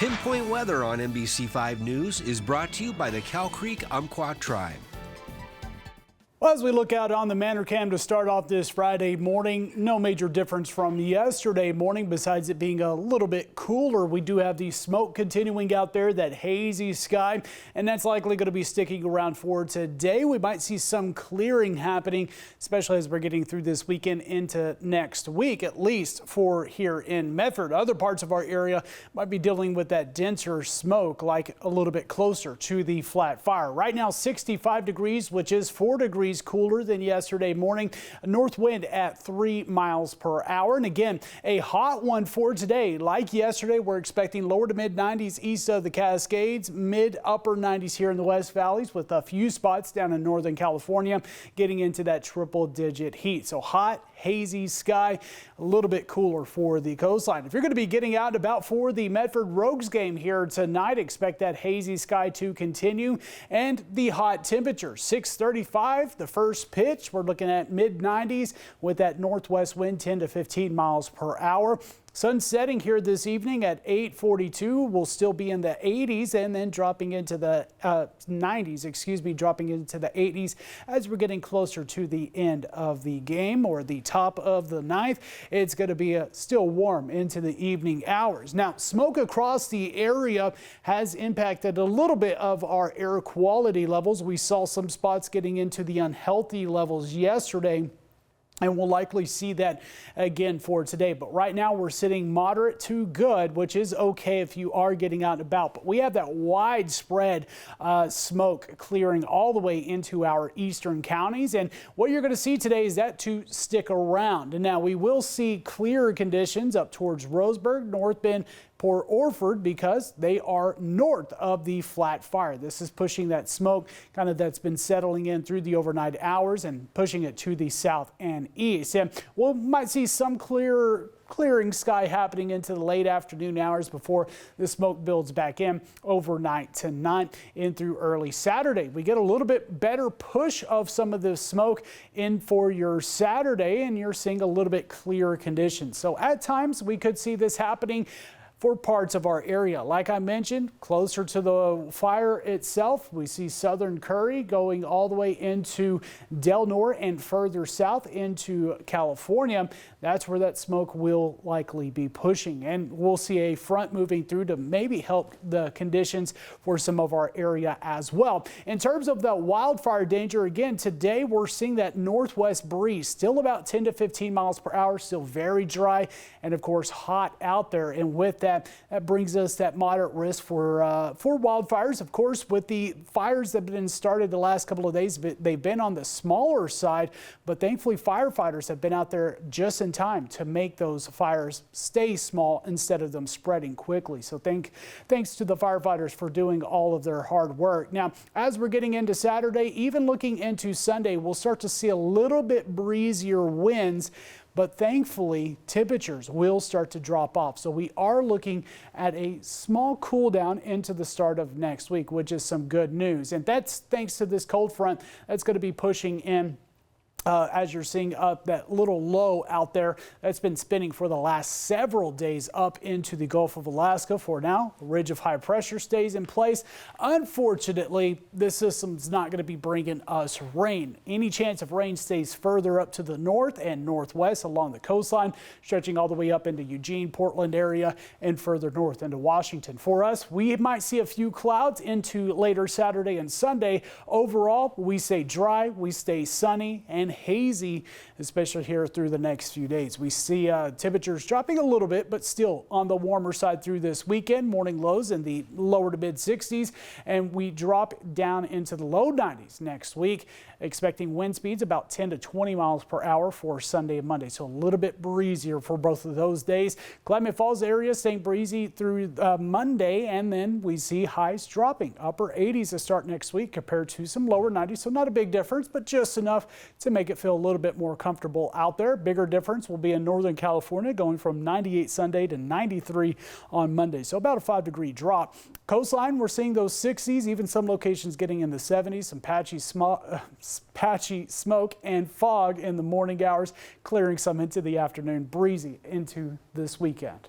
Pinpoint Weather on NBC5 News is brought to you by the Cow Creek Umpqua Tribe. Well, as we look out on the Manor Cam to start off this Friday morning, no major difference from yesterday morning besides it being a little bit cooler. We do have the smoke continuing out there, that hazy sky, and that's likely going to be sticking around for today. We might see some clearing happening, especially as we're getting through this weekend into next week, at least for here in Medford. Other parts of our area might be dealing with that denser smoke, like a little bit closer to the flat fire. Right now, 65 degrees, which is 4 degrees cooler than yesterday morning. A north wind at 3 miles per hour. And again, a hot one for today. Like yesterday, we're expecting lower to mid 90s east of the Cascades, mid upper 90s here in the West Valleys, with a few spots down in Northern California getting into that triple digit heat. So hot, hazy sky, a little bit cooler for the coastline. If you're going to be getting out and about for the Medford Rogues game here tonight, expect that hazy sky to continue and the hot temperature. 6:35, the first pitch. We're looking at mid 90s with that northwest wind 10 to 15 miles per hour. Sun setting here this evening at 8:42. We'll still be in the 80s and then dropping into the 90s, dropping into the 80s as we're getting closer to the end of the game or the top of the ninth. It's going to be still warm into the evening hours. Now, smoke across the area has impacted a little bit of our air quality levels. We saw some spots getting into the unhealthy levels yesterday, and we'll likely see that again for today. But right now we're sitting moderate to good, which is okay if you are getting out and about. But we have that widespread smoke clearing all the way into our eastern counties. And what you're going to see today is that to stick around. And now we will see clearer conditions up towards Roseburg, North Bend, Port Orford, because they are north of the flat fire. This is pushing that smoke that's been settling in through the overnight hours and pushing it to the south and east. And we might see some clearing sky happening into the late afternoon hours before the smoke builds back in overnight tonight in through early Saturday. We get a little bit better push of some of the smoke in for your Saturday, and you're seeing a little bit clearer conditions. So at times we could see this happening for parts of our area. Like I mentioned, closer to the fire itself, we see southern Curry going all the way into Del Norte and further south into California. That's where that smoke will likely be pushing. And we'll see a front moving through to maybe help the conditions for some of our area as well. In terms of the wildfire danger, again, today we're seeing that northwest breeze, still about 10 to 15 miles per hour, still very dry and of course hot out there. And with that brings us that moderate risk for wildfires. Of course, with the fires that have been started the last couple of days, they've been on the smaller side, but thankfully firefighters have been out there just in time to make those fires stay small instead of them spreading quickly. So thanks to the firefighters for doing all of their hard work. Now, as we're getting into Saturday, even looking into Sunday, we'll start to see a little bit breezier winds, but thankfully temperatures will start to drop off. So we are looking at a small cool down into the start of next week, which is some good news. And that's thanks to this cold front that's going to be pushing in. As you're seeing up that little low out there that's been spinning for the last several days up into the Gulf of Alaska. For now, a ridge of high pressure stays in place. Unfortunately, this system's not going to be bringing us rain. Any chance of rain stays further up to the north and northwest along the coastline, stretching all the way up into Eugene, Portland area, and further north into Washington. For us, we might see a few clouds into later Saturday and Sunday. Overall, we stay dry, we stay sunny and hazy, especially here through the next few days. We see temperatures dropping a little bit, but still on the warmer side through this weekend. Morning lows in the lower to mid 60s, and we drop down into the low 90s next week, expecting wind speeds about 10 to 20 miles per hour for Sunday and Monday. So a little bit breezier for both of those days. Klamath Falls area staying breezy through Monday, and then we see highs dropping upper 80s to start next week compared to some lower 90s. So not a big difference, but just enough to make it feel a little bit more comfortable out there. Bigger difference will be in Northern California, going from 98 Sunday to 93 on Monday. So about a 5-degree drop. Coastline, we're seeing those 60s, even some locations getting in the 70s, some patchy smoke and fog in the morning hours, clearing some into the afternoon, breezy into this weekend.